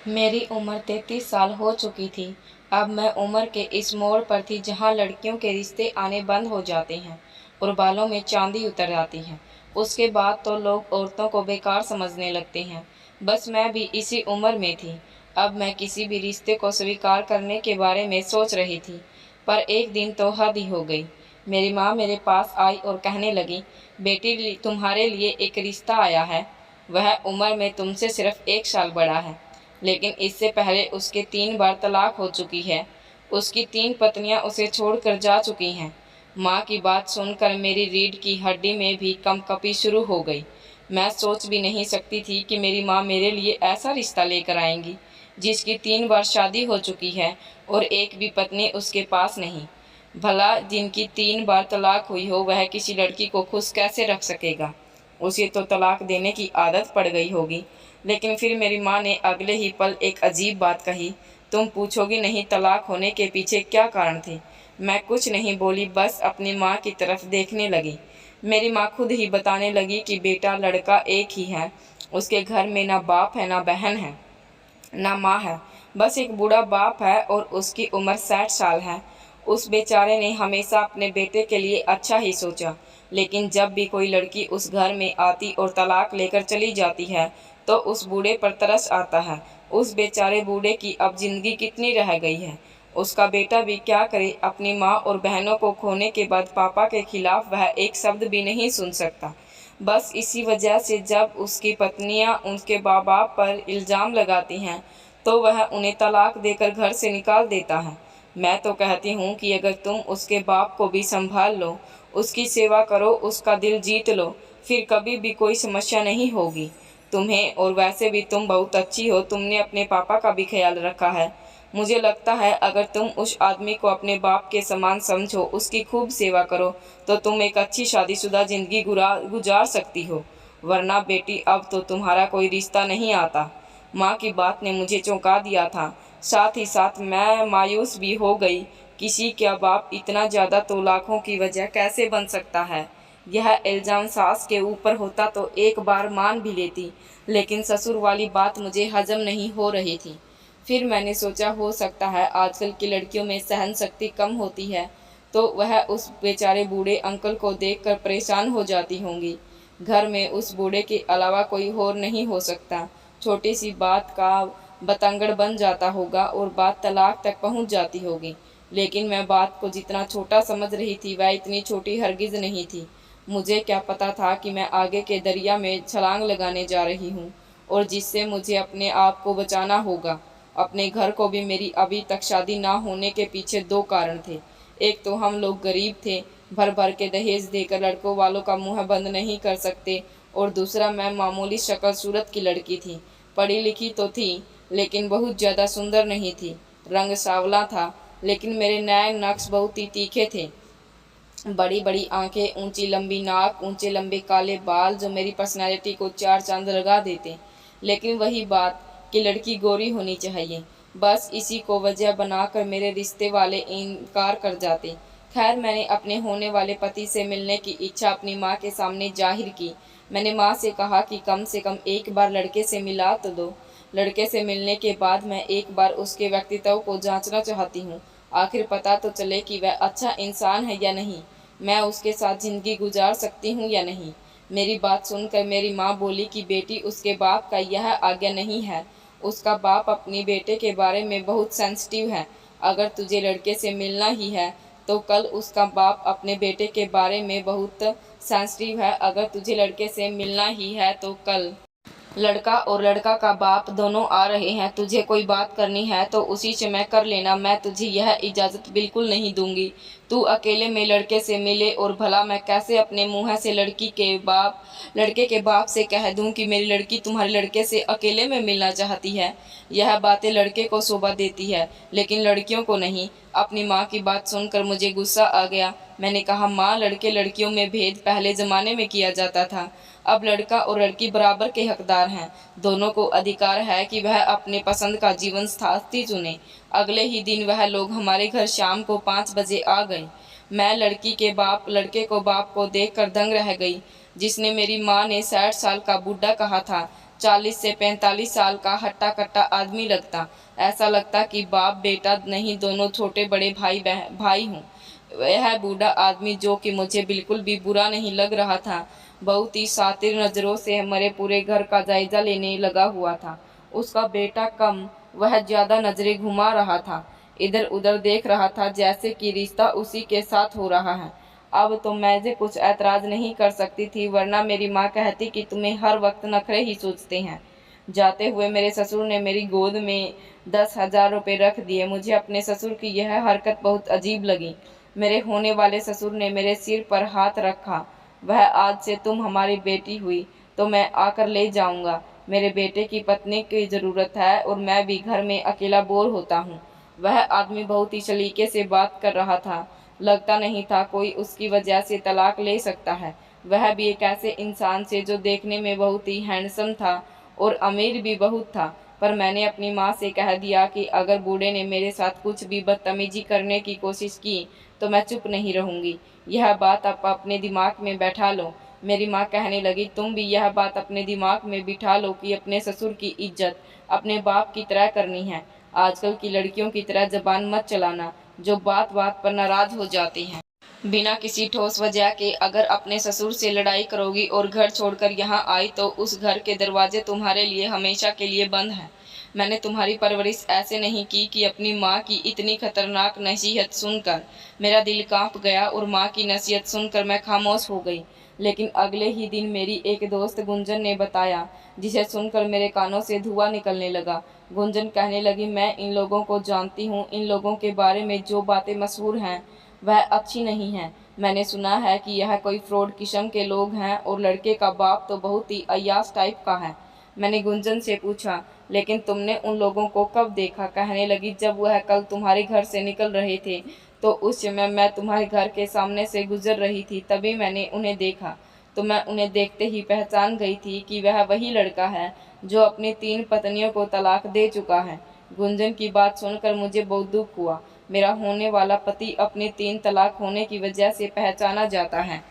मेरी उम्र 33 साल हो चुकी थी। अब मैं उम्र के इस मोड़ पर थी जहाँ लड़कियों के रिश्ते आने बंद हो जाते हैं और बालों में चांदी उतर आती है। उसके बाद तो लोग औरतों को बेकार समझने लगते हैं। बस मैं भी इसी उम्र में थी। अब मैं किसी भी रिश्ते को स्वीकार करने के बारे में सोच रही थी, पर एक दिन तो हद ही हो गई। मेरी माँ मेरे पास आई और कहने लगी, बेटी तुम्हारे लिए एक रिश्ता आया है। वह उम्र में तुमसे सिर्फ 1 साल बड़ा है, लेकिन इससे पहले उसके 3 बार तलाक हो चुकी है। उसकी 3 पत्नियां उसे छोड़कर जा चुकी हैं। माँ की बात सुनकर मेरी रीढ़ की हड्डी में भी कंपकपी शुरू हो गई। मैं सोच भी नहीं सकती थी कि मेरी माँ मेरे लिए ऐसा रिश्ता लेकर आएंगी, जिसकी 3 बार शादी हो चुकी है और एक भी पत्नी उसके पास नहीं। भला जिनकी 3 बार तलाक हुई हो, वह किसी लड़की को खुश कैसे रख सकेगा? उसे तो तलाक देने की आदत पड़ गई होगी। लेकिन फिर मेरी माँ ने अगले ही पल एक अजीब बात कही, तुम पूछोगी नहीं तलाक होने के पीछे क्या कारण थे? मैं कुछ नहीं बोली, बस अपनी माँ की तरफ देखने लगी। मेरी माँ खुद ही बताने लगी कि बेटा, लड़का एक ही है। उसके घर में ना बाप है ना बहन है ना माँ है, बस एक बूढ़ा बाप है और उसकी उम्र 60 साल है। उस बेचारे ने हमेशा अपने बेटे के लिए अच्छा ही सोचा, लेकिन जब भी कोई लड़की उस घर में आती और तलाक लेकर चली जाती है, तो उस बूढ़े पर तरस आता है। उस बेचारे बूढ़े की अब जिंदगी कितनी रह गई है? उसका बेटा भी क्या करे? अपनी माँ और बहनों को खोने के बाद पापा के खिलाफ वह एक शब्द भी नहीं सुन सकता। बस इसी वजह से जब उसकी पत्नियां उसके माँ बाप पर इल्ज़ाम लगाती हैं, तो वह उन्हें तलाक देकर घर से निकाल देता है। मैं तो कहती हूँ कि अगर तुम उसके बाप को भी संभाल लो, उसकी सेवा करो, उसका दिल जीत लो, फिर कभी भी कोई समस्या नहीं होगी तुम्हें। और वैसे भी तुम बहुत अच्छी हो, तुमने अपने पापा का भी ख्याल रखा है। मुझे लगता है अगर तुम उस आदमी को अपने बाप के समान समझो, उसकी खूब सेवा करो, तो तुम एक अच्छी शादीशुदा जिंदगी गुजार सकती हो। वरना बेटी, अब तो तुम्हारा कोई रिश्ता नहीं आता। माँ की बात ने मुझे चौंका दिया था। साथ ही साथ मैं मायूस भी हो गई। किसी का बाप इतना ज़्यादा तो लाखों की वजह कैसे बन सकता है? यह इल्ज़ाम सास के ऊपर होता तो एक बार मान भी लेती, लेकिन ससुर वाली बात मुझे हजम नहीं हो रही थी। फिर मैंने सोचा, हो सकता है आजकल की लड़कियों में सहन शक्ति कम होती है, तो वह उस बेचारे बूढ़े अंकल को देखकर परेशान हो जाती होंगी। घर में उस बूढ़े के अलावा कोई और नहीं हो सकता। छोटी सी बात का बतंगड़ बन जाता होगा और बात तलाक तक पहुंच जाती होगी। लेकिन मैं बात को जितना छोटा समझ रही थी, वह इतनी छोटी हरगिज नहीं थी। मुझे क्या पता था कि मैं आगे के दरिया में छलांग लगाने जा रही हूँ, और जिससे मुझे अपने आप को बचाना होगा। अपने घर को भी मेरी अभी तक शादी ना होने के पीछे 2 कारण थे। एक तो हम लोग गरीब थे, भर भर के दहेज देकर लड़कों वालों का मुंह बंद नहीं कर सकते, और दूसरा, मैं मामूली शक्ल सूरत की लड़की थी। पढ़ी लिखी तो थी, लेकिन बहुत ज़्यादा सुंदर नहीं थी। रंग सांवला था, लेकिन मेरे नए नक्श बहुत ही तीखे थे। बड़ी बड़ी आंखें, ऊंची लंबी नाक, ऊंचे लंबे काले बाल, जो मेरी पर्सनैलिटी को 4 चांद लगा देते। लेकिन वही बात कि लड़की गोरी होनी चाहिए, बस इसी को वजह बनाकर मेरे रिश्ते वाले इनकार कर जाते। खैर, मैंने अपने होने वाले पति से मिलने की इच्छा अपनी माँ के सामने जाहिर की। मैंने माँ से कहा कि कम से कम एक बार लड़के से मिला तो दो। लड़के से मिलने के बाद मैं एक बार उसके व्यक्तित्व को जांचना चाहती हूँ। आखिर पता तो चले कि वह अच्छा इंसान है या नहीं, मैं उसके साथ ज़िंदगी गुजार सकती हूँ या नहीं। मेरी बात सुनकर मेरी माँ बोली कि बेटी, उसके बाप का यह आज्ञा नहीं है। उसका बाप अपने बेटे के बारे में बहुत सेंसिटिव है। अगर तुझे लड़के से मिलना ही है, तो कल उसका बाप अपने बेटे के बारे में बहुत सेंसिटिव है। अगर तुझे लड़के से मिलना ही है, तो कल लड़का और लड़का का बाप दोनों आ रहे हैं। तुझे कोई बात करनी है तो उसी से मैं कर लेना। मैं तुझे यह इजाज़त बिल्कुल नहीं दूंगी तू अकेले में लड़के से मिले। और भला मैं कैसे अपने मुँह से लड़के के बाप से कह दूं कि मेरी लड़की तुम्हारे लड़के से अकेले में मिलना चाहती है? यह बातें लड़के को शोभा देती है, लेकिन लड़कियों को नहीं। अपनी माँ की बात सुनकर मुझे गुस्सा आ गया। मैंने कहा, माँ, लड़के लड़कियों में भेद पहले ज़माने में किया जाता था। अब लड़का और लड़की बराबर के हकदार हैं। दोनों को अधिकार है कि वह अपने पसंद का जीवन साथी चुने। अगले ही दिन वह लोग हमारे घर शाम को 5 बजे आ गए। मैं लड़के को बाप को देखकर दंग रह गई। जिसने मेरी माँ ने 60 साल का बूढ़ा कहा था, 40 से 45 साल का हट्टा कट्टा आदमी लगता। ऐसा लगता कि बाप बेटा नहीं, दोनों छोटे बड़े भाई हूँ। वह बूढ़ा आदमी, जो कि मुझे बिल्कुल भी बुरा नहीं लग रहा था, बहुत ही शातिर नज़रों से हमारे पूरे घर का जायजा लेने लगा हुआ था। उसका बेटा कम, वह ज़्यादा नज़रें घुमा रहा था, इधर उधर देख रहा था, जैसे कि रिश्ता उसी के साथ हो रहा है। अब तो मैं जे कुछ ऐतराज़ नहीं कर सकती थी, वरना मेरी माँ कहती कि तुम्हें हर वक्त नखरे ही सूझते हैं। जाते हुए मेरे ससुर ने मेरी गोद में 10,000 रुपये रख दिए। मुझे अपने ससुर की यह हरकत बहुत अजीब लगी। मेरे होने वाले ससुर ने मेरे सिर पर हाथ रखा। वह, आज से तुम हमारी बेटी हुई तो मैं आकर ले जाऊंगा। मेरे बेटे की पत्नी की ज़रूरत है और मैं भी घर में अकेला बोर होता हूँ। वह आदमी बहुत ही सलीके से बात कर रहा था। लगता नहीं था कोई उसकी वजह से तलाक ले सकता है। वह भी एक ऐसे इंसान से जो देखने में बहुत ही हैंडसम था और अमीर भी बहुत था। पर मैंने अपनी माँ से कह दिया कि अगर बूढ़े ने मेरे साथ कुछ भी बदतमीजी करने की कोशिश की तो मैं चुप नहीं रहूँगी। यह बात आप अपने दिमाग में बैठा लो। मेरी माँ कहने लगी, तुम भी यह बात अपने दिमाग में बिठा लो कि अपने ससुर की इज्जत अपने बाप की तरह करनी है। आजकल की लड़कियों की तरह जबान मत चलाना, जो बात बात पर नाराज हो जाती हैं। बिना किसी ठोस वजह के अगर अपने ससुर से लड़ाई करोगी और घर छोड़कर यहाँ आई तो उस घर के दरवाजे तुम्हारे लिए हमेशा के लिए बंद हैं। मैंने तुम्हारी परवरिश ऐसे नहीं की कि अपनी माँ की इतनी खतरनाक नसीहत सुनकर मेरा दिल कांप गया और माँ की नसीहत सुनकर मैं खामोश हो गई। लेकिन अगले ही दिन मेरी एक दोस्त गुंजन ने बताया, जिसे सुनकर मेरे कानों से धुआं निकलने लगा। गुंजन कहने लगी, मैं इन लोगों को जानती हूँ। इन लोगों के बारे में जो बातें मशहूर हैं वह अच्छी नहीं है। मैंने सुना है कि यह कोई फ्रॉड किस्म के लोग हैं और लड़के का बाप तो बहुत ही अय्याश टाइप का है। मैंने गुंजन से पूछा, लेकिन तुमने उन लोगों को कब देखा? कहने लगी, जब वह कल तुम्हारे घर से निकल रहे थे तो उस समय मैं तुम्हारे घर के सामने से गुजर रही थी, तभी मैंने उन्हें देखा। तो मैं उन्हें देखते ही पहचान गई थी कि वह वही लड़का है जो अपनी 3 पत्नियों को तलाक दे चुका है। गुंजन की बात सुनकर मुझे बहुत दुख हुआ। मेरा होने वाला पति अपने 3 तलाक होने की वजह से पहचाना जाता है।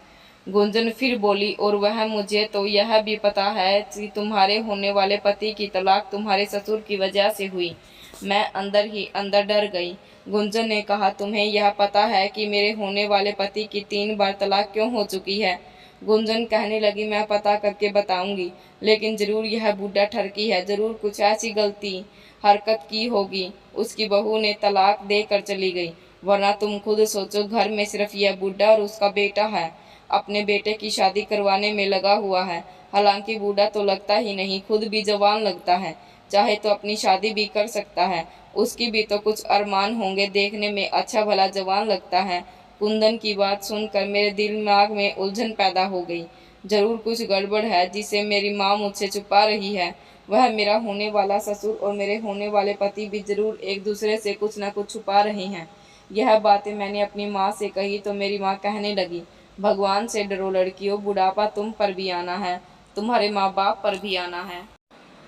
गुंजन फिर बोली, और वह मुझे तो यह भी पता है कि तुम्हारे होने वाले पति की तलाक तुम्हारे ससुर की वजह से हुई। मैं अंदर ही अंदर डर गई। गुंजन ने कहा, तुम्हें यह पता है कि मेरे होने वाले पति की 3 बार तलाक क्यों हो चुकी है? गुंजन कहने लगी, मैं पता करके बताऊंगी, लेकिन ज़रूर यह बूढ़ा ठरकी है, ज़रूर कुछ ऐसी गलती हरकत की होगी उसकी बहू ने तलाक देकर चली गई। वरना तुम खुद सोचो, घर में सिर्फ यह बूढ़ा और उसका बेटा है। अपने बेटे की शादी करवाने में लगा हुआ है। हालांकि बूढ़ा तो लगता ही नहीं, खुद भी जवान लगता है, चाहे तो अपनी शादी भी कर सकता है। उसकी भी तो कुछ अरमान होंगे, देखने में अच्छा भला जवान लगता है। कुंदन की बात सुनकर मेरे दिमाग में उलझन पैदा हो गई। जरूर कुछ गड़बड़ है जिसे मेरी माँ मुझसे छुपा रही है। वह, मेरा होने वाला ससुर और मेरे होने वाले पति भी जरूर एक दूसरे से कुछ न कुछ छुपा रहे हैं। यह बातें मैंने अपनी माँ से कही तो मेरी माँ कहने लगी, भगवान से डरो लड़कियों, बुढ़ापा तुम पर भी आना है, तुम्हारे माँ बाप पर भी आना है।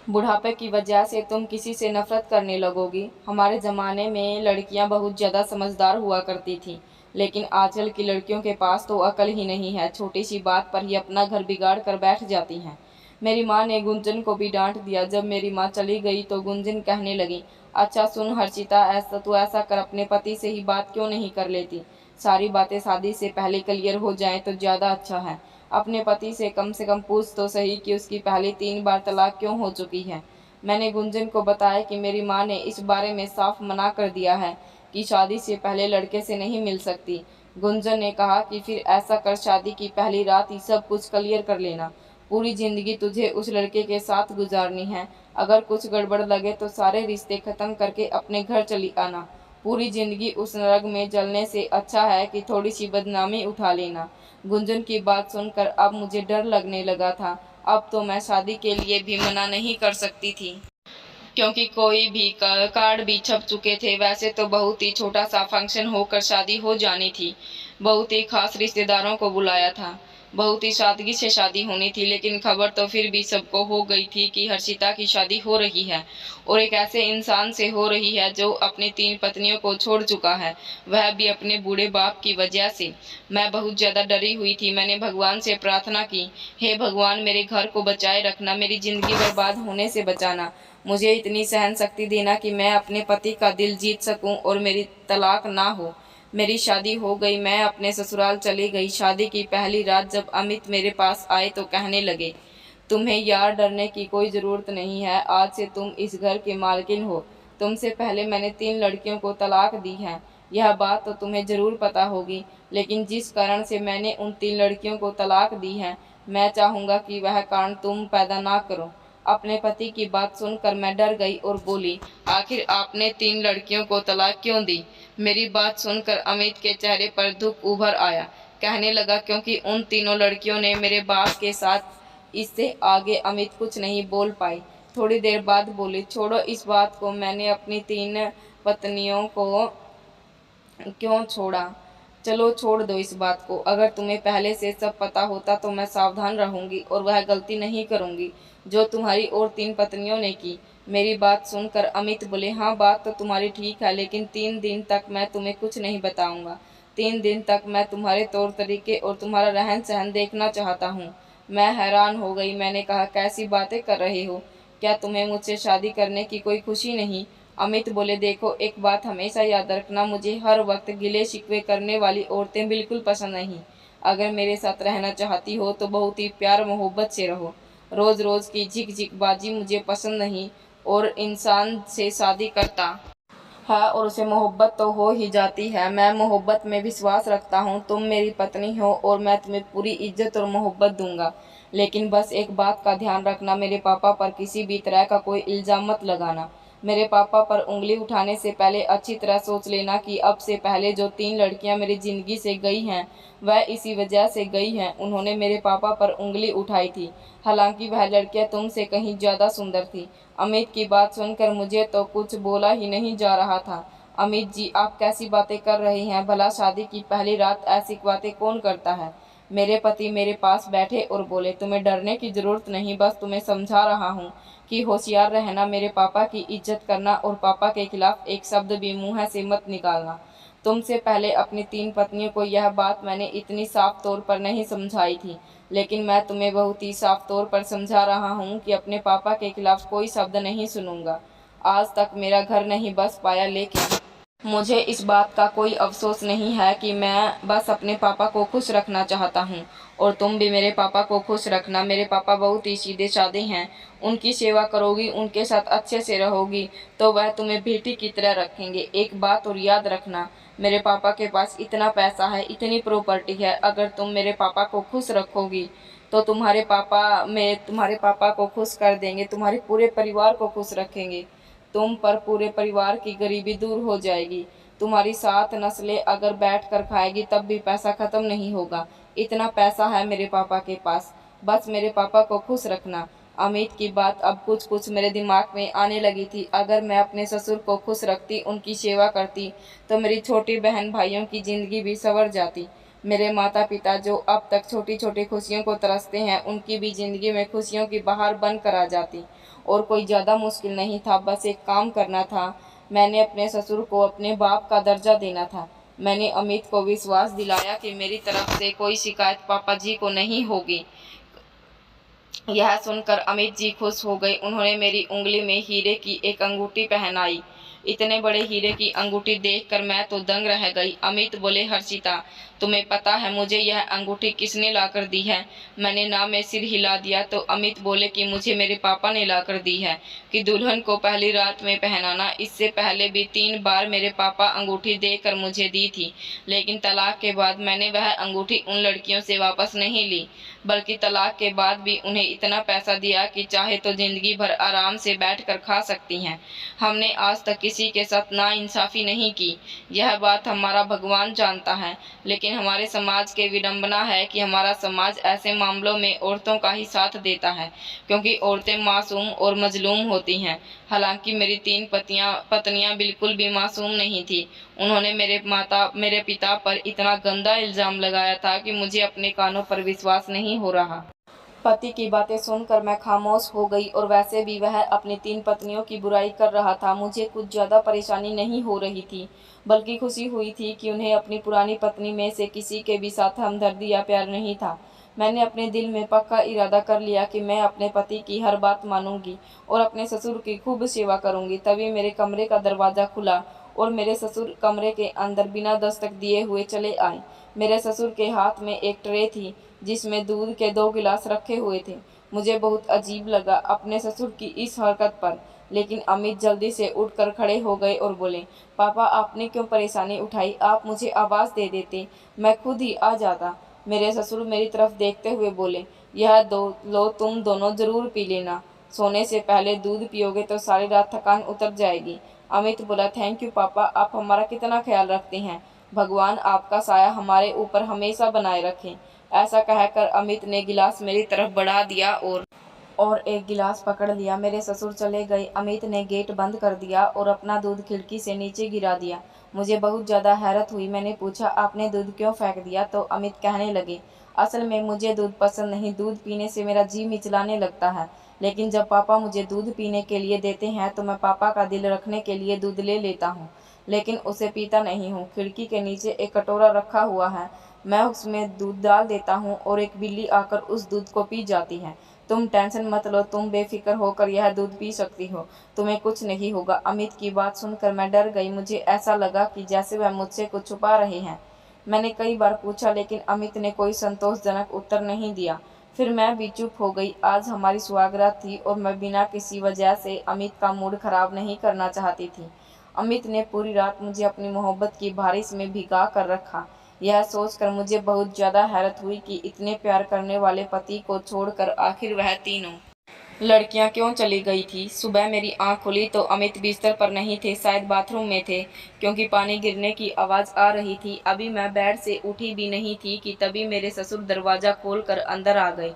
बुढ़ापे की वजह से तुम किसी से नफरत करने लगोगी। हमारे ज़माने में लड़कियां बहुत ज़्यादा समझदार हुआ करती थीं, लेकिन आजकल की लड़कियों के पास तो अकल ही नहीं है, छोटी सी बात पर ही अपना घर बिगाड़ कर बैठ जाती हैं। मेरी माँ ने गुंजन को भी डांट दिया। जब मेरी माँ चली गई तो गुंजन कहने लगी, अच्छा सुन हर्षिता, ऐसा कर अपने पति से ही बात क्यों नहीं कर लेती? सारी बातें शादी से पहले क्लियर हो जाएं तो ज़्यादा अच्छा है। अपने पति से कम पूछ तो सही कि उसकी पहली 3 बार तलाक क्यों हो चुकी है। मैंने गुंजन को बताया कि मेरी माँ ने इस बारे में साफ मना कर दिया है कि शादी से पहले लड़के से नहीं मिल सकती। गुंजन ने कहा कि फिर ऐसा कर, शादी की पहली रात ही सब कुछ क्लियर कर लेना। पूरी ज़िंदगी तुझे उस लड़के के साथ गुजारनी है। अगर कुछ गड़बड़ लगे तो सारे रिश्ते ख़त्म करके अपने घर चली आना। पूरी ज़िंदगी उस नरक में जलने से अच्छा है कि थोड़ी सी बदनामी उठा लेना। गुंजन की बात सुनकर अब मुझे डर लगने लगा था। अब तो मैं शादी के लिए भी मना नहीं कर सकती थी, क्योंकि कोई भी कार्ड भी छप चुके थे। वैसे तो बहुत ही छोटा सा फंक्शन होकर शादी हो जानी थी। बहुत ही खास रिश्तेदारों को बुलाया था। बहुत ही सादगी से शादी होनी थी, लेकिन खबर तो फिर भी सबको हो गई थी कि हर्षिता की शादी हो रही है, और एक ऐसे इंसान से हो रही है जो अपनी 3 पत्नियों को छोड़ चुका है, वह भी अपने बूढ़े बाप की वजह से। मैं बहुत ज़्यादा डरी हुई थी। मैंने भगवान से प्रार्थना की, हे भगवान, मेरे घर को बचाए रखना, मेरी ज़िंदगी बर्बाद होने से बचाना। मुझे इतनी सहन शक्ति देना कि मैं अपने पति का दिल जीत सकूं और मेरी तलाक ना हो। मेरी शादी हो गई, मैं अपने ससुराल चली गई। शादी की पहली रात जब अमित मेरे पास आए तो कहने लगे, तुम्हें यार डरने की कोई ज़रूरत नहीं है, आज से तुम इस घर की मालकिन हो। तुमसे पहले मैंने 3 लड़कियों को तलाक दी है, यह बात तो तुम्हें ज़रूर पता होगी, लेकिन जिस कारण से मैंने उन 3 लड़कियों को तलाक दी है, मैं चाहूँगा कि वह कारण तुम पैदा ना करो। अपने पति की बात सुनकर मैं डर गई और बोली, आखिर आपने 3 लड़कियों को तलाक क्यों दी? मेरी बात सुनकर अमित के चेहरे पर दुख उभर आया। कहने लगा, क्योंकि उन तीनों लड़कियों ने मेरे बाप के साथ। इससे आगे अमित कुछ नहीं बोल पाई। थोड़ी देर बाद बोली, छोड़ो इस बात को, मैंने अपनी 3 पत्नियों को क्यों छोड़ा? चलो छोड़ दो इस बात को। अगर तुम्हें पहले से सब पता होता तो मैं सावधान रहूंगी और वह गलती नहीं करूंगी जो तुम्हारी और 3 पत्नियों ने की। मेरी बात सुनकर अमित बोले, हाँ बात तो तुम्हारी ठीक है, लेकिन 3 दिन तक मैं तुम्हें कुछ नहीं बताऊंगा। 3 दिन तक मैं तुम्हारे तौर तरीके और तुम्हारा रहन सहन देखना चाहता हूँ। मैं हैरान हो गई। मैंने कहा, कैसी बातें कर रहे हो? क्या तुम्हें मुझसे शादी करने की कोई खुशी नहीं? अमित बोले, देखो एक बात हमेशा याद रखना, मुझे हर वक्त गिले शिकवे करने वाली औरतें बिल्कुल पसंद नहीं। अगर मेरे साथ रहना चाहती हो तो बहुत ही प्यार मोहब्बत से रहो। रोज़ रोज़ की झिकझिकबाजी मुझे पसंद नहीं। और इंसान से शादी करता है और उसे मोहब्बत तो हो ही जाती है। मैं मोहब्बत में विश्वास रखता हूँ। तुम मेरी पत्नी हो और मैं तुम्हें पूरी इज्जत और मोहब्बत दूंगा, लेकिन बस एक बात का ध्यान रखना, मेरे पापा पर किसी भी तरह का कोई इल्ज़ाम मत लगाना। मेरे पापा पर उंगली उठाने से पहले अच्छी तरह सोच लेना कि अब से पहले जो 3 लड़कियां मेरी ज़िंदगी से गई हैं वह इसी वजह से गई हैं। उन्होंने मेरे पापा पर उंगली उठाई थी, हालांकि वह लड़कियां तुमसे कहीं ज़्यादा सुंदर थी। अमित की बात सुनकर मुझे तो कुछ बोला ही नहीं जा रहा था। अमित जी, आप कैसी बातें कर रही हैं? भला शादी की पहली रात ऐसी बातें कौन करता है? मेरे पति मेरे पास बैठे और बोले, तुम्हें डरने की ज़रूरत नहीं, बस तुम्हें समझा रहा हूँ कि होशियार रहना, मेरे पापा की इज्जत करना और पापा के खिलाफ एक शब्द भी मुँह से मत निकालना। तुमसे पहले अपनी 3 पत्नियों को यह बात मैंने इतनी साफ तौर पर नहीं समझाई थी, लेकिन मैं तुम्हें बहुत ही साफ तौर पर समझा रहा हूँ कि अपने पापा के खिलाफ कोई शब्द नहीं सुनूंगा। आज तक मेरा घर नहीं बस पाया, लेकिन मुझे इस बात का कोई अफसोस नहीं है कि मैं बस अपने पापा को खुश रखना चाहता हूँ। और तुम भी मेरे पापा को खुश रखना। मेरे पापा बहुत ही सीधे साधे हैं। उनकी सेवा करोगी, उनके साथ अच्छे से रहोगी तो वह तुम्हें बेटी की तरह रखेंगे। एक बात और याद रखना, मेरे पापा के पास इतना पैसा है, इतनी प्रॉपर्टी है, अगर तुम मेरे पापा को खुश रखोगी तो तुम्हारे पापा को खुश कर देंगे, तुम्हारे पूरे परिवार को खुश रखेंगे। तुम पर पूरे परिवार की गरीबी दूर हो जाएगी। तुम्हारी 7 नस्लें अगर बैठ कर खाएगी तब भी पैसा खत्म नहीं होगा। इतना पैसा है मेरे पापा के पास, बस मेरे पापा को खुश रखना। अमित की बात अब कुछ कुछ मेरे दिमाग में आने लगी थी। अगर मैं अपने ससुर को खुश रखती, उनकी सेवा करती, तो मेरी छोटी बहन भाइयों की ज़िंदगी भी संवर जाती। मेरे माता पिता जो अब तक छोटी छोटी खुशियों को तरसते हैं, उनकी भी ज़िंदगी में खुशियों की बहार बन कर आ जाती। और कोई ज़्यादा मुश्किल नहीं था, बस एक काम करना था। मैंने अपने ससुर को अपने बाप का दर्जा देना था। मैंने अमित को विश्वास दिलाया कि मेरी तरफ से कोई शिकायत पापा जी को नहीं होगी। यह सुनकर अमित जी खुश हो गए। उन्होंने मेरी उंगली में हीरे की एक अंगूठी पहनाई। इतने बड़े हीरे की अंगूठी देखकर मैं तो दंग रह गई। अमित बोले, हर्षिता, तुम्हें पता है मुझे यह अंगूठी किसने लाकर दी है? मैंने ना में सिर हिला दिया तो अमित बोले कि मुझे मेरे पापा ने लाकर दी है कि दुल्हन को पहली रात में पहनाना। इससे पहले भी 3 बार मेरे पापा अंगूठी देकर मुझे दी थी, लेकिन तलाक के बाद मैंने वह अंगूठी उन लड़कियों से वापस नहीं ली, बल्कि तलाक के बाद भी उन्हें इतना पैसा दिया कि चाहे तो जिंदगी भर आराम से बैठकर खा सकती हैं। हमने आज तक किसी के साथ नाइंसाफ़ी नहीं की, यह बात हमारा भगवान जानता है। लेकिन हमारे समाज की विडंबना है कि हमारा समाज ऐसे मामलों में औरतों का ही साथ देता है, क्योंकि औरतें मासूम और मजलूम होती हैं। हालांकि मेरी 3 पत्नियां बिल्कुल भी मासूम नहीं थीं। उन्होंने मेरे पिता पर इतना गंदा इल्ज़ाम लगाया था कि मुझे अपने कानों पर विश्वास नहीं हो रहा। पति की बातें सुनकर मैं खामोश हो गई, और वैसे भी वह अपनी 3 पत्नियों की बुराई कर रहा था। मुझे कुछ ज़्यादा परेशानी नहीं हो रही थी, बल्कि खुशी हुई थी कि उन्हें अपनी पुरानी पत्नी में से किसी के भी साथ हमदर्दी या प्यार नहीं था। मैंने अपने दिल में पक्का इरादा कर लिया कि मैं अपने पति की हर बात मानूंगी और अपने ससुर की खूब सेवा करूंगी। तभी मेरे कमरे का दरवाज़ा खुला और मेरे ससुर कमरे के अंदर बिना दस्तक दिए हुए चले आए। मेरे ससुर के हाथ में एक ट्रे थी जिसमें दूध के 2 गिलास रखे हुए थे। मुझे बहुत अजीब लगा अपने ससुर की इस हरकत पर, लेकिन अमित जल्दी से उठकर खड़े हो गए और बोले, पापा आपने क्यों परेशानी उठाई? आप मुझे आवाज़ दे देते, मैं खुद ही आ जाता। मेरे ससुर मेरी तरफ देखते हुए बोले, यह लो तुम दोनों ज़रूर पी लेना। सोने से पहले दूध पियोगे तो सारी रात थकान उतर जाएगी। अमित बोला, थैंक यू पापा, आप हमारा कितना ख्याल रखते हैं। भगवान आपका साया हमारे ऊपर हमेशा बनाए रखें। ऐसा कहकर अमित ने गिलास मेरी तरफ बढ़ा दिया और एक गिलास पकड़ लिया। मेरे ससुर चले गए। अमित ने गेट बंद कर दिया और अपना दूध खिड़की से नीचे गिरा दिया। मुझे बहुत ज़्यादा हैरत हुई। मैंने पूछा, आपने दूध क्यों फेंक दिया? तो अमित कहने लगे, असल में मुझे दूध पसंद नहीं, दूध पीने से मेरा जी मिचलाने लगता है। लेकिन जब पापा मुझे दूध पीने के लिए देते हैं तो मैं पापा का दिल रखने के लिए दूध ले लेता हूँ, लेकिन उसे पीता नहीं हूँ। खिड़की के नीचे एक कटोरा रखा हुआ है, मैं उसमें दूध डाल देता हूँ और एक बिल्ली आकर उस दूध को पी जाती है। तुम टेंशन मत लो, तुम बेफिक्र होकर यह दूध पी सकती हो, तुम्हें कुछ नहीं होगा। अमित की बात सुनकर मैं डर गई। मुझे ऐसा लगा कि जैसे वह मुझसे कुछ छुपा रहे हैं। मैंने कई बार पूछा, लेकिन अमित ने कोई संतोषजनक उत्तर नहीं दिया। फिर मैं भी चुप हो गई। आज हमारी सुहागरात थी और मैं बिना किसी वजह से अमित का मूड खराब नहीं करना चाहती थी। अमित ने पूरी रात मुझे अपनी मोहब्बत की बारिश में भिगा कर रखा। यह सोचकर मुझे बहुत ज़्यादा हैरत हुई कि इतने प्यार करने वाले पति को छोड़कर आखिर वह तीनों लड़कियां क्यों चली गई थी। सुबह मेरी आंख खुली तो अमित बिस्तर पर नहीं थे, शायद बाथरूम में थे, क्योंकि पानी गिरने की आवाज़ आ रही थी। अभी मैं बेड से उठी भी नहीं थी कि तभी मेरे ससुर दरवाज़ा खोलकर अंदर आ गए।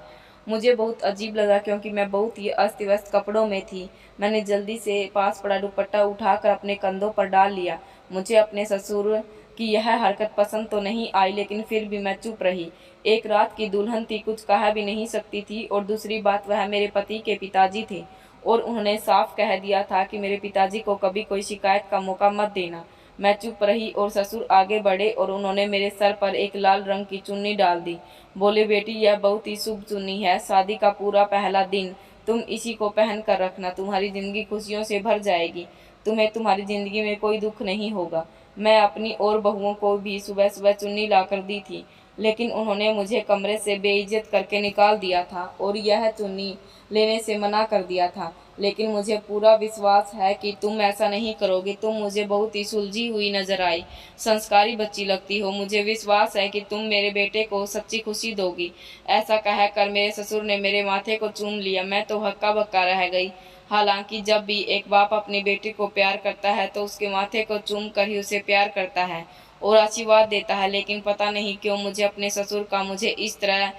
मुझे बहुत अजीब लगा, क्योंकि मैं बहुत ही अस्त व्यस्त कपड़ों में थी। मैंने जल्दी से पास पड़ा दुपट्टा उठाकर अपने कंधों पर डाल लिया। मुझे अपने ससुर की यह हरकत पसंद तो नहीं आई, लेकिन फिर भी मैं चुप रही। एक रात की दुल्हन थी, कुछ कह भी नहीं सकती थी, और दूसरी बात, वह मेरे पति के पिताजी थे और उन्होंने साफ कह दिया था कि मेरे पिताजी को कभी कोई शिकायत का मौका मत देना। मैं चुप रही और ससुर आगे बढ़े और उन्होंने मेरे सर पर एक लाल रंग की चुन्नी डाल दी। बोले, बेटी यह बहुत ही शुभ चुन्नी है, शादी का पूरा पहला दिन तुम इसी को पहन कर रखना, तुम्हारी ज़िंदगी खुशियों से भर जाएगी, तुम्हें तुम्हारी ज़िंदगी में कोई दुख नहीं होगा। मैं अपनी और बहुओं को भी सुबह सुबह चुन्नी लाकर दी थी, लेकिन उन्होंने मुझे कमरे से बेइज्जत करके निकाल दिया था और यह चुन्नी लेने से मना कर दिया था। लेकिन मुझे पूरा विश्वास है कि तुम ऐसा नहीं करोगे। तुम मुझे बहुत ही सुलझी हुई नजर आई, संस्कारी बच्ची लगती हो। मुझे विश्वास है कि तुम मेरे बेटे को सच्ची खुशी दोगी। ऐसा कहकर मेरे ससुर ने मेरे माथे को चूम लिया। मैं तो हक्का बक्का रह गई। हालांकि जब भी एक बाप अपने बेटे को प्यार करता है तो उसके माथे को चूम कर ही उसे प्यार करता है और आशीर्वाद देता है, लेकिन पता नहीं क्यों मुझे अपने ससुर का मुझे इस तरह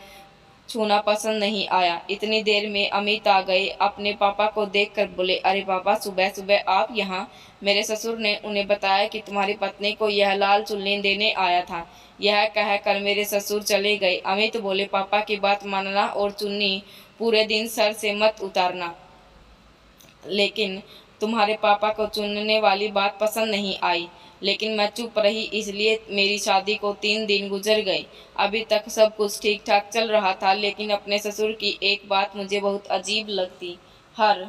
छूना पसंद नहीं आया। इतनी देर में अमित आ गए। अपने पापा को देखकर बोले, अरे पापा, सुबह सुबह आप यहाँ? मेरे ससुर ने उन्हें बताया कि तुम्हारी पत्नी को यह लाल चुन्नी देने आया था। यह कहकर मेरे ससुर चले गए। अमित बोले, पापा की बात मानना और चुन्नी पूरे दिन सर से मत उतारना। लेकिन तुम्हारे पापा को चुनने वाली बात पसंद नहीं आई। लेकिन मैं चुप रही, इसलिए मेरी शादी को 3 दिन गुजर गए। अभी तक सब कुछ ठीक ठाक चल रहा था, लेकिन अपने ससुर की एक बात मुझे बहुत अजीब लगती। हर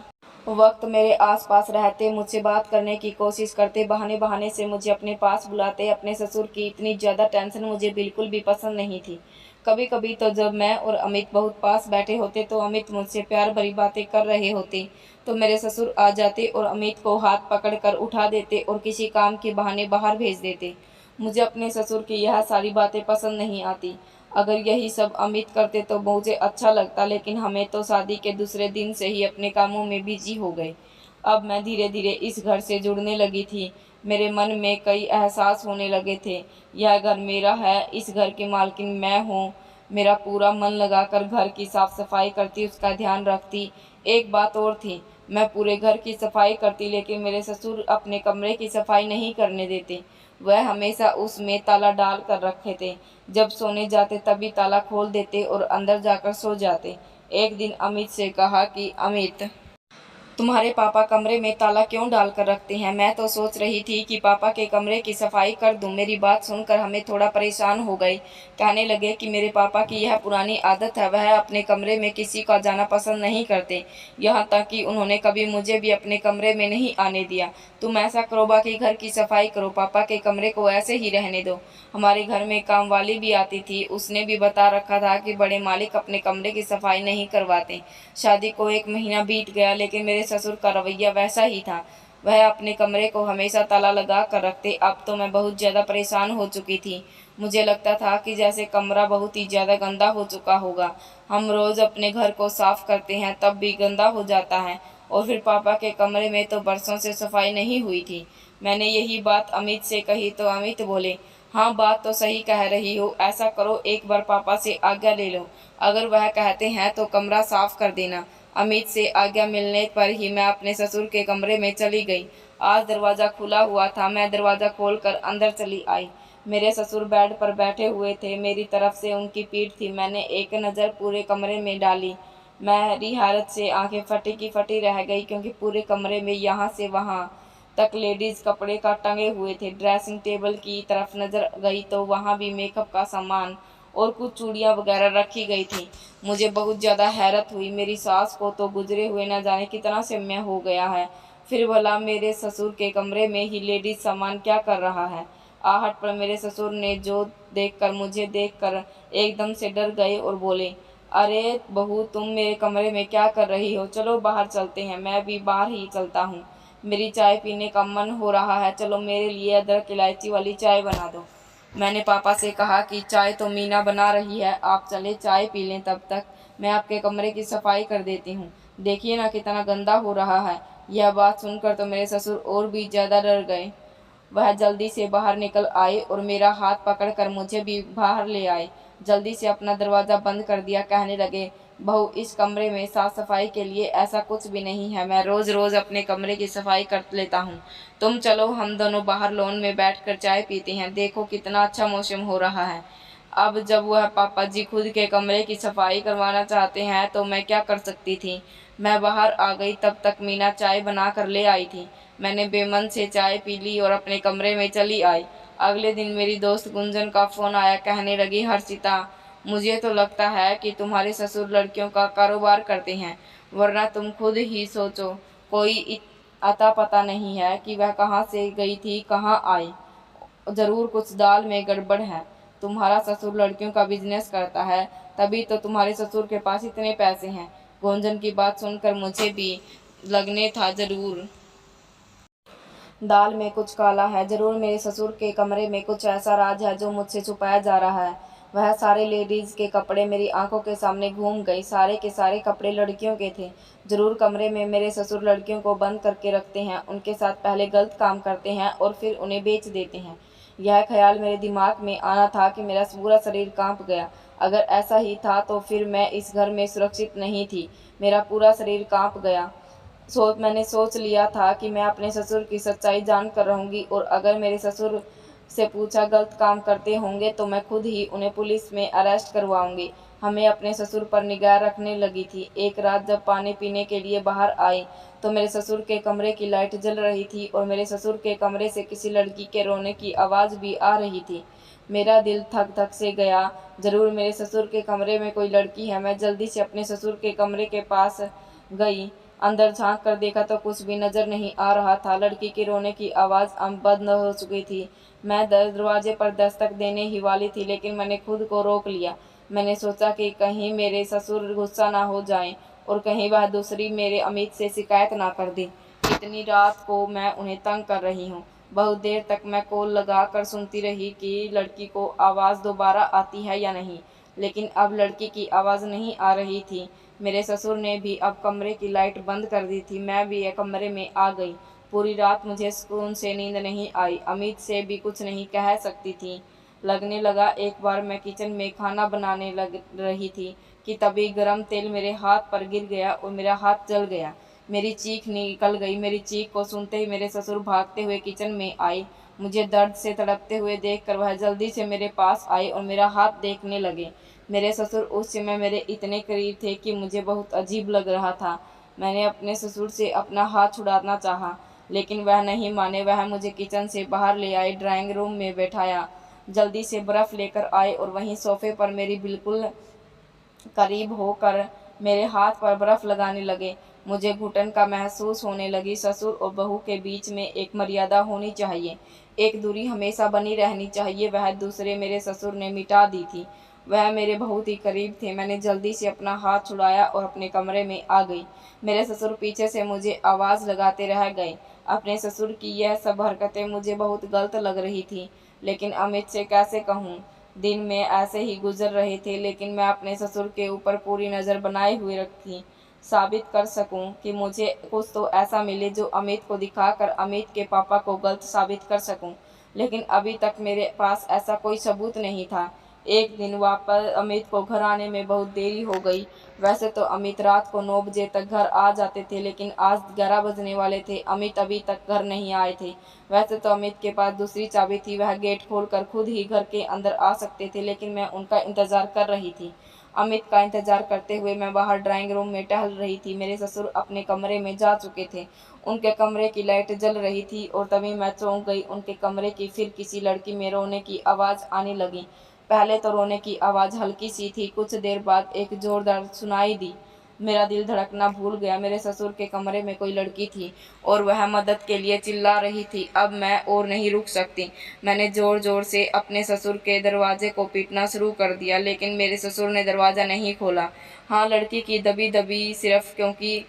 वक्त मेरे आसपास रहते, मुझसे बात करने की कोशिश करते, बहाने बहाने से मुझे अपने पास बुलाते। अपने ससुर की इतनी ज़्यादा टेंशन मुझे बिल्कुल भी पसंद नहीं थी। कभी कभी तो जब मैं और अमित बहुत पास बैठे होते तो अमित मुझसे प्यार भरी बातें कर रहे होते तो मेरे ससुर आ जाते और अमित को हाथ पकड़कर उठा देते और किसी काम के बहाने बाहर भेज देते। मुझे अपने ससुर की यह सारी बातें पसंद नहीं आती। अगर यही सब अमित करते तो मुझे अच्छा लगता, लेकिन हमें तो शादी के दूसरे दिन से ही अपने कामों में बिजी हो गए। अब मैं धीरे धीरे इस घर से जुड़ने लगी थी। मेरे मन में कई एहसास होने लगे थे। यह घर मेरा है, इस घर की मालकिन मैं हूँ। मेरा पूरा मन लगाकर घर की साफ सफाई करती, उसका ध्यान रखती। एक बात और थी, मैं पूरे घर की सफाई करती, लेकिन मेरे ससुर अपने कमरे की सफाई नहीं करने देते। वह हमेशा उसमें ताला डाल कर रखे थे। जब सोने जाते तभी ताला खोल देते और अंदर जाकर सो जाते। एक दिन अमित से कहा कि अमित, तुम्हारे पापा कमरे में ताला क्यों डाल कर रखते हैं? मैं तो सोच रही थी कि पापा के कमरे की सफाई कर दूं। मेरी बात सुनकर हमें थोड़ा परेशान हो गई। कहने लगे कि मेरे पापा की यह पुरानी आदत है, वह अपने कमरे में किसी का जाना पसंद नहीं करते। यहाँ तक कि उन्होंने कभी मुझे भी अपने कमरे में नहीं आने दिया। तुम ऐसा करो, बाकी घर की सफाई करो, पापा के कमरे को ऐसे ही रहने दो। हमारे घर में काम वाली भी आती थी, उसने भी बता रखा था कि बड़े मालिक अपने कमरे की सफाई नहीं करवाते। शादी को 1 महीना बीत गया, लेकिन मेरे ससुर का रवैया वैसा ही था। वह अपने कमरे को हमेशा ताला लगा कर रखते। अब तो मैं बहुत ज़्यादा परेशान हो चुकी थी। मुझे लगता था कि जैसे कमरा बहुत ही ज़्यादा गंदा हो चुका होगा। हम रोज़ अपने घर को साफ करते हैं, तब भी गंदा हो जाता है। और फिर पापा के कमरे में तो बरसों से सफाई नहीं हुई थी। मैंने यही बात अमित से कही तो अमित बोले, हाँ बात तो सही कह रही हो, ऐसा करो, एक बार पापा से आज्ञा ले लो। अगर वह कहते हैं तो कमरा साफ कर देना। अमित से आज्ञा मिलने पर ही मैं अपने ससुर के कमरे में चली गई। आज दरवाज़ा खुला हुआ था। मैं दरवाज़ा खोलकर अंदर चली आई। मेरे ससुर बेड पर बैठे हुए थे। मेरी तरफ से उनकी पीठ थी। मैंने एक नज़र पूरे कमरे में डाली। मेरी हैरत से आंखें फटी की फटी रह गई, क्योंकि पूरे कमरे में यहाँ से वहाँ तक लेडीज़ कपड़े का टंगे हुए थे। ड्रेसिंग टेबल की तरफ नज़र गई तो वहाँ भी मेकअप का सामान और कुछ चूड़ियाँ वगैरह रखी गई थी। मुझे बहुत ज़्यादा हैरत हुई। मेरी सास को तो गुजरे हुए न जाने कितना समय हो गया है, फिर भला मेरे ससुर के कमरे में ही लेडीज सामान क्या कर रहा है? आहट पर मेरे ससुर ने जो देखकर मुझे देखकर एकदम से डर गए और बोले, अरे बहू, तुम मेरे कमरे में क्या कर रही हो? चलो बाहर चलते हैं, मैं भी बाहर ही चलता हूँ। मेरी चाय पीने का मन हो रहा है, चलो मेरे लिए अदरक इलायची वाली चाय बना दो। मैंने पापा से कहा कि चाय तो मीना बना रही है, आप चले चाय पी लें, तब तक मैं आपके कमरे की सफाई कर देती हूँ। देखिए ना कितना गंदा हो रहा है। यह बात सुनकर तो मेरे ससुर और भी ज़्यादा डर गए। वह जल्दी से बाहर निकल आए और मेरा हाथ पकड़कर मुझे भी बाहर ले आए। जल्दी से अपना दरवाज़ा बंद कर दिया। कहने लगे, बहू, इस कमरे में साफ सफाई के लिए ऐसा कुछ भी नहीं है। मैं रोज़ रोज़ अपने कमरे की सफाई कर लेता हूँ। तुम चलो, हम दोनों बाहर लॉन में बैठकर चाय पीते हैं। देखो कितना अच्छा मौसम हो रहा है। अब जब वह पापा जी खुद के कमरे की सफाई करवाना चाहते हैं तो मैं क्या कर सकती थी। मैं बाहर आ गई, तब तक मीना चाय बना कर ले आई थी। मैंने बेमन से चाय पी ली और अपने कमरे में चली आई। अगले दिन मेरी दोस्त गुंजन का फ़ोन आया। कहने लगी, हर्षिता, मुझे तो लगता है कि तुम्हारे ससुर लड़कियों का कारोबार करते हैं, वरना तुम खुद ही सोचो, कोई अता पता नहीं है कि वह कहाँ से गई थी, कहाँ आई। ज़रूर कुछ दाल में गड़बड़ है। तुम्हारा ससुर लड़कियों का बिजनेस करता है, तभी तो तुम्हारे ससुर के पास इतने पैसे हैं। गुंजन की बात सुनकर मुझे भी लगने था, ज़रूर दाल में कुछ काला है। ज़रूर मेरे ससुर के कमरे में कुछ ऐसा राज है जो मुझसे छुपाया जा रहा है। वह सारे लेडीज़ के कपड़े मेरी आंखों के सामने घूम गई। सारे के सारे कपड़े लड़कियों के थे। ज़रूर कमरे में मेरे ससुर लड़कियों को बंद करके रखते हैं, उनके साथ पहले गलत काम करते हैं और फिर उन्हें बेच देते हैं। यह ख्याल मेरे दिमाग में आना था कि मेरा पूरा शरीर कांप गया। अगर ऐसा ही था तो फिर मैं इस घर में सुरक्षित नहीं थी। मेरा पूरा शरीर कांप गया। मैंने सोच लिया था कि मैं अपने ससुर की सच्चाई जान कर रहूँगी, और अगर मेरे ससुर से पूछा गलत काम करते होंगे तो मैं खुद ही उन्हें पुलिस में अरेस्ट करवाऊँगी। हमें अपने ससुर पर निगाह रखने लगी थी। एक रात जब पानी पीने के लिए बाहर आई तो मेरे ससुर के कमरे की लाइट जल रही थी और मेरे ससुर के कमरे से किसी लड़की के रोने की आवाज़ भी आ रही थी। मेरा दिल धक धक से गया। ज़रूर मेरे ससुर के कमरे में कोई लड़की है। मैं जल्दी से अपने ससुर के कमरे के पास गई। अंदर झांक कर देखा तो कुछ भी नजर नहीं आ रहा था। लड़की के रोने की आवाज़ अब बंद हो चुकी थी। मैं दरवाजे पर दस्तक देने ही वाली थी, लेकिन मैंने खुद को रोक लिया। मैंने सोचा कि कहीं मेरे ससुर गुस्सा ना हो जाएं और कहीं वह दूसरी मेरे अमित से शिकायत ना कर दें। इतनी रात को मैं उन्हें तंग कर रही हूँ। बहुत देर तक मैं कॉल लगा कर सुनती रही कि लड़की को आवाज़ दोबारा आती है या नहीं, लेकिन अब लड़की की आवाज़ नहीं आ रही थी। मेरे ससुर ने भी अब कमरे की लाइट बंद कर दी थी। मैं भी कमरे में आ गई। पूरी रात मुझे सुकून से नींद नहीं आई। अमित से भी कुछ नहीं कह सकती थी। लगने लगा एक बार मैं किचन में खाना बनाने लग रही थी कि तभी गरम तेल मेरे हाथ पर गिर गया और मेरा हाथ जल गया। मेरी चीख निकल गई। मेरी चीख को सुनते ही मेरे ससुर भागते हुए किचन में आए। मुझे दर्द से तड़पते हुए देखकर वह जल्दी से मेरे पास आए और मेरा हाथ देखने लगे। मेरे ससुर उस समय मेरे इतने करीब थे कि मुझे बहुत अजीब लग रहा था। मैंने अपने ससुर से अपना हाथ छुड़ाना चाहा, लेकिन वह नहीं माने। वह मुझे किचन से बाहर ले आए, ड्राइंग रूम में बैठाया, जल्दी से बर्फ़ लेकर आए और वहीं सोफ़े पर मेरी बिल्कुल करीब होकर मेरे हाथ पर बर्फ़ लगाने लगे। मुझे घुटन का महसूस होने लगी। ससुर और बहू के बीच में एक मर्यादा होनी चाहिए, एक दूरी हमेशा बनी रहनी चाहिए। वह दूसरे मेरे ससुर ने मिटा दी थी। वह मेरे बहुत ही करीब थे। मैंने जल्दी से अपना हाथ छुड़ाया और अपने कमरे में आ गई। मेरे ससुर पीछे से मुझे आवाज़ लगाते रह गए। अपने ससुर की यह सब हरकतें मुझे बहुत गलत लग रही थी, लेकिन अमित से कैसे कहूँ। दिन में ऐसे ही गुजर रहे थे, लेकिन मैं अपने ससुर के ऊपर पूरी नज़र बनाए हुए रखी, साबित कर सकूं कि मुझे कुछ तो ऐसा मिले जो अमित को दिखाकर अमित के पापा को गलत साबित कर सकूं। लेकिन अभी तक मेरे पास ऐसा कोई सबूत नहीं था। एक दिन वापस अमित को घर आने में बहुत देरी हो गई। वैसे तो अमित रात को 9 बजे तक घर आ जाते थे, लेकिन आज 11 बजने वाले थे। अमित अभी तक घर नहीं आए थे। वैसे तो अमित के पास दूसरी चाबी थी, वह गेट खोलकर खुद ही घर के अंदर आ सकते थे, लेकिन मैं उनका इंतज़ार कर रही थी। अमित का इंतज़ार करते हुए मैं बाहर ड्राइंग रूम में टहल रही थी। मेरे ससुर अपने कमरे में जा चुके थे। उनके कमरे की लाइट जल रही थी और तभी मैं चौंक गई। उनके कमरे की फिर किसी लड़की में रोने की आवाज़ आने लगी। पहले तो रोने की आवाज़ हल्की सी थी, कुछ देर बाद एक ज़ोरदार सुनाई दी। मेरा दिल धड़कना भूल गया। मेरे ससुर के कमरे में कोई लड़की थी और वह मदद के लिए चिल्ला रही थी। अब मैं और नहीं रुक सकती। मैंने ज़ोर ज़ोर से अपने ससुर के दरवाजे को पीटना शुरू कर दिया, लेकिन मेरे ससुर ने दरवाज़ा नहीं खोला। हाँ, लड़की की दबी दबी सिर्फ क्योंकि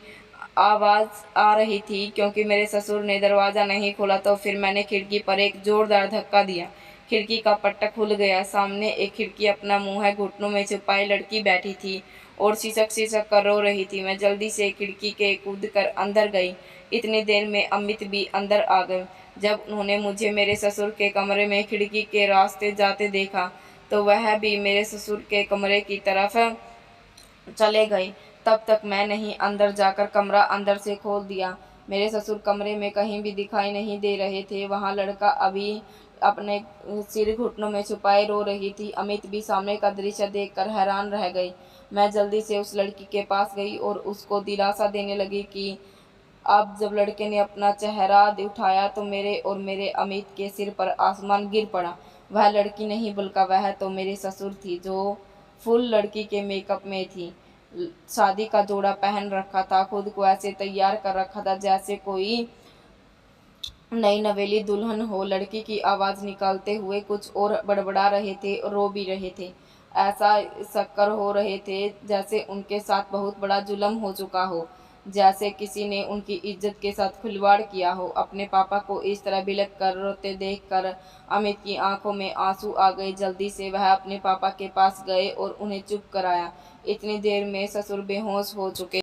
आवाज़ आ रही थी, क्योंकि मेरे ससुर ने दरवाज़ा नहीं खोला। तो फिर मैंने खिड़की पर एक ज़ोरदार धक्का दिया। खिड़की का पट्टा खुल गया। सामने एक खिड़की अपना मुँह है घुटनों में छुपाए लड़की बैठी थी और सिसक सिसक कर रो रही थी। मैं जल्दी से खिड़की के कूद कर अंदर गई। इतनी देर में अमित भी अंदर आ गए। जब उन्होंने मुझे मेरे ससुर के कमरे में खिड़की के रास्ते जाते देखा, तो वह भी मेरे ससुर के कमरे की तरफ चले गए। तब तक मैं नहीं अंदर जाकर कमरा अंदर से खोल दिया। मेरे ससुर कमरे में कहीं भी दिखाई नहीं दे रहे थे। वहाँ लड़का अभी अपने सिर घुटनों में छुपाए रो रही थी। अमित भी सामने का दृश्य देखकर हैरान रह गई। मैं जल्दी से उस लड़की के पास गई और उसको दिलासा देने लगी कि अब जब लड़के ने अपना चेहरा उठाया तो मेरे और मेरे अमित के सिर पर आसमान गिर पड़ा। वह लड़की नहीं बल्कि वह तो मेरे ससुर थी, जो फुल लड़की के मेकअप में थी। शादी का जोड़ा पहन रखा था, खुद को ऐसे तैयार कर रखा था जैसे कोई नई नवेली दुल्हन हो। लड़की की आवाज़ निकालते हुए कुछ और बड़बड़ा रहे थे और रो भी रहे थे। ऐसा शक्कर हो रहे थे जैसे उनके साथ बहुत बड़ा जुल्म हो चुका हो, जैसे किसी ने उनकी इज्जत के साथ खिलवाड़ किया हो। अपने पापा को इस तरह बिलख कर रोते देखकर अमित की आंखों में आंसू आ गए। जल्दी से वह अपने पापा के पास गए और उन्हें चुप कराया। इतनी देर में ससुर बेहोश हो चुके।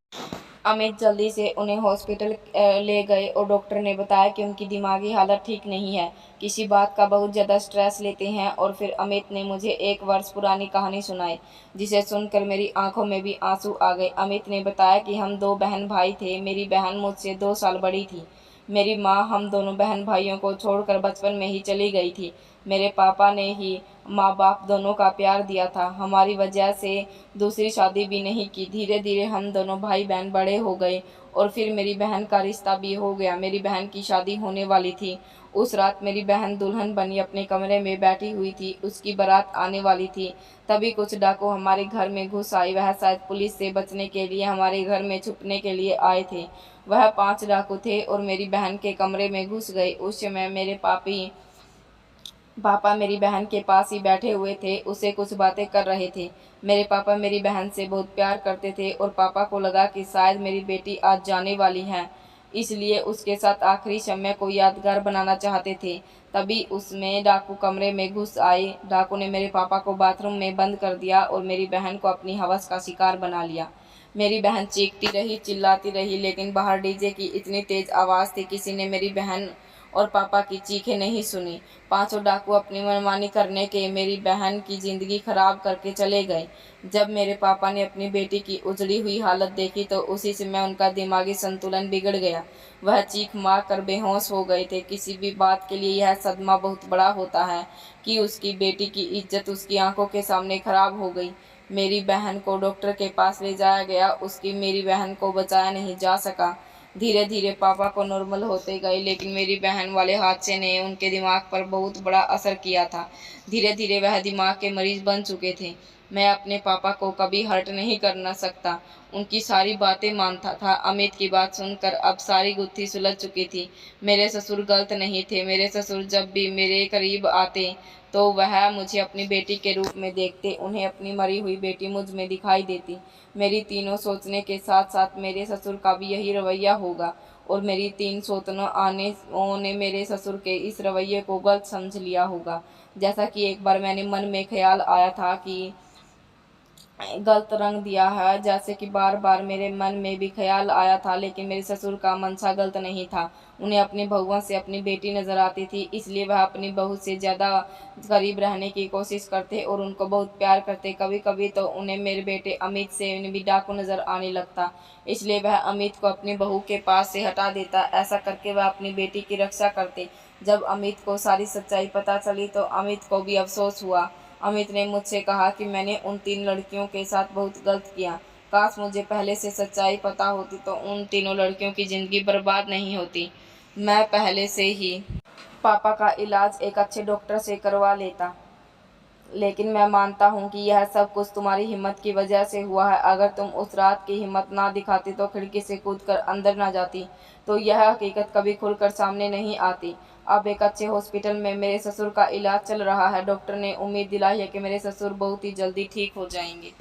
अमित जल्दी से उन्हें हॉस्पिटल ले गए और डॉक्टर ने बताया कि उनकी दिमागी हालत ठीक नहीं है, किसी बात का बहुत ज़्यादा स्ट्रेस लेते हैं। और फिर अमित ने मुझे 1 वर्ष पुरानी कहानी सुनाई, जिसे सुनकर मेरी आंखों में भी आंसू आ गए। अमित ने बताया कि हम 2 बहन भाई थे। मेरी बहन मुझसे 2 साल बड़ी थी। मेरी माँ हम दोनों बहन भाइयों को छोड़कर बचपन में ही चली गई थी। मेरे पापा ने ही माँ बाप दोनों का प्यार दिया था। हमारी वजह से दूसरी शादी भी नहीं की। धीरे धीरे हम दोनों भाई बहन बड़े हो गए और फिर मेरी बहन का रिश्ता भी हो गया। मेरी बहन की शादी होने वाली थी। उस रात मेरी बहन दुल्हन बनी अपने कमरे में बैठी हुई थी। उसकी बारात आने वाली थी। तभी कुछ डाकू हमारे घर में घुस आए। वह शायद पुलिस से बचने के लिए हमारे घर में छुपने के लिए आए थे। वह 5 डाकू थे और मेरी बहन के कमरे में घुस गए। उस समय मेरे पापा मेरी बहन के पास ही बैठे हुए थे, उससे कुछ बातें कर रहे थे। मेरे पापा मेरी बहन से बहुत प्यार करते थे और पापा को लगा कि शायद मेरी बेटी आज जाने वाली है, इसलिए उसके साथ आखिरी समय को यादगार बनाना चाहते थे। तभी उसमें डाकू कमरे में घुस आए। डाकू ने मेरे पापा को बाथरूम में बंद कर दिया और मेरी बहन को अपनी हवस का शिकार बना लिया। मेरी बहन चीखती रही, चिल्लाती रही, लेकिन बाहर डीजे की इतनी तेज आवाज़ थी, किसी ने मेरी बहन और पापा की चीखें नहीं सुनी। पांचों डाकू अपनी मनमानी करने के मेरी बहन की ज़िंदगी खराब करके चले गए। जब मेरे पापा ने अपनी बेटी की उजड़ी हुई हालत देखी तो उसी समय उनका दिमागी संतुलन बिगड़ गया। वह चीख मार कर बेहोश हो गए थे। किसी भी बात के लिए यह सदमा बहुत बड़ा होता है कि उसकी बेटी की इज्जत उसकी आंखों के सामने खराब हो गई। मेरी बहन को डॉक्टर के पास ले जाया गया, उसकी मेरी बहन को बचाया नहीं जा सका। धीरे धीरे पापा को नॉर्मल होते गए, लेकिन मेरी बहन वाले हादसे ने उनके दिमाग पर बहुत बड़ा असर किया था। धीरे धीरे वह दिमाग के मरीज बन चुके थे। मैं अपने पापा को कभी हर्ट नहीं करना सकता, उनकी सारी बातें मानता था। अमित की बात सुनकर अब सारी गुत्थी सुलझ चुकी थी। मेरे ससुर गलत नहीं थे। मेरे ससुर जब भी मेरे करीब आते तो वह मुझे अपनी बेटी के रूप में देखते। उन्हें अपनी मरी हुई बेटी मुझ में दिखाई देती। मेरी तीनों सोचने के साथ साथ मेरे ससुर का भी यही रवैया होगा, और मेरी तीन सौतनों ने मेरे ससुर के इस रवैये को गलत समझ लिया होगा। जैसा कि एक बार मैंने मन में ख्याल आया था कि गलत रंग दिया है, जैसे कि बार बार मेरे मन में भी ख्याल आया था, लेकिन मेरे ससुर का मनसा गलत नहीं था। उन्हें अपनी बहुओं से अपनी बेटी नजर आती थी, इसलिए वह अपनी बहू से ज़्यादा करीब रहने की कोशिश करते और उनको बहुत प्यार करते। कभी कभी तो उन्हें मेरे बेटे अमित से भी डाकू नजर आने लगता, इसलिए वह अमित को अपनी बहू के पास से हटा देता। ऐसा करके वह अपनी बेटी की रक्षा करते। जब अमित को सारी सच्चाई पता चली तो अमित को भी अफसोस हुआ। अमित ने मुझसे कहा कि मैंने उन तीन लड़कियों के साथ बहुत गलत किया। काश मुझे पहले से सच्चाई पता होती तो उन तीनों लड़कियों की ज़िंदगी बर्बाद नहीं होती। मैं पहले से ही पापा का इलाज एक अच्छे डॉक्टर से करवा लेता। लेकिन मैं मानता हूँ कि यह सब कुछ तुम्हारी हिम्मत की वजह से हुआ है। अगर तुम उस रात की हिम्मत ना दिखाती तो खिड़की से कूदकर अंदर ना जाती तो यह हकीकत कभी खुलकर सामने नहीं आती। अब एक अच्छे हॉस्पिटल में मेरे ससुर का इलाज चल रहा है। डॉक्टर ने उम्मीद दिलाई है कि मेरे ससुर बहुत ही जल्दी ठीक हो जाएंगे।